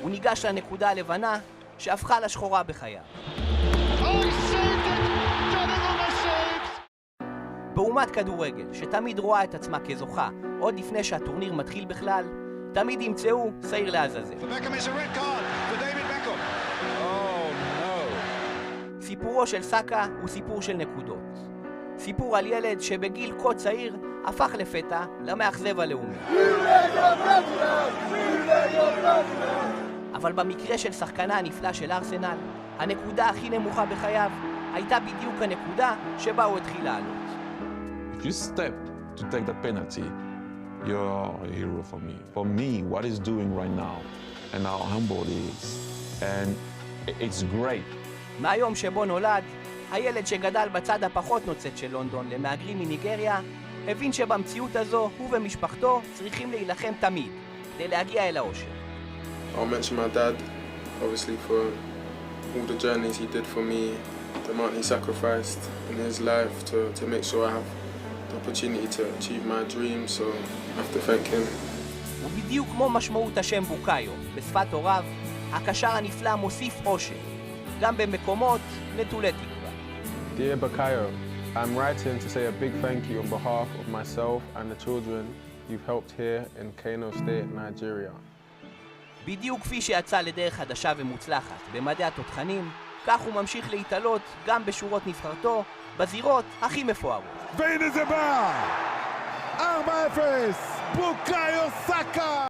הוא ניגש לנקודה הלבנה שהפכה לשחורה בחייו. באומת כדורגל, שתמיד רואה את עצמה כזוכה עוד לפני שהטורניר מתחיל בכלל, תמיד ימצאו שעיר לעזאזל. סיפורו של סאקה הוא סיפור של נקודות. סיפור על ילד שבגיל כה צעיר הפך לפתע למאכזב הלאומי. אבל במקרה של שחקנה הנפלא של ארסנל, הנקודה הכי נמוכה בחייו הייתה בדיוק הנקודה שבה הוא התחיל לעלות. If you step to take the penalty, you're a hero for me. For me, what he's doing right now, and how humble he is, and it's great. מהיום שבו נולד, הילד שגדל בצד הפחות נוצץ של לונדון למהגרים מניגריה, הבין שבמציאות הזו הוא ומשפחתו צריכים להילחם תמיד, כדי להגיע אל האושר. I'll mention my dad, obviously for all the journeys he did for me, the amount he sacrificed in his life to make sure I have the opportunity to achieve my dreams, so I have to thank him. ובדיוק כמו משמעות השם בוקאיו, בשפת הוריו, הקשר הנפלא מוסיף אושר, גם במקומות נטולי תקווה. Dear Bukayo, I'm writing to say a big thank you on behalf of myself and the children you've helped here in Kano State, Nigeria. בדיוק כפי שיצא לדרך חדשה ומוצלחת במדעי התותחנים, כך הוא ממשיך להתעלות גם בשורות נבחרתו, בזירות הכי מפוארות. והנה זה בא! 4-0! בוקאיו סאקה!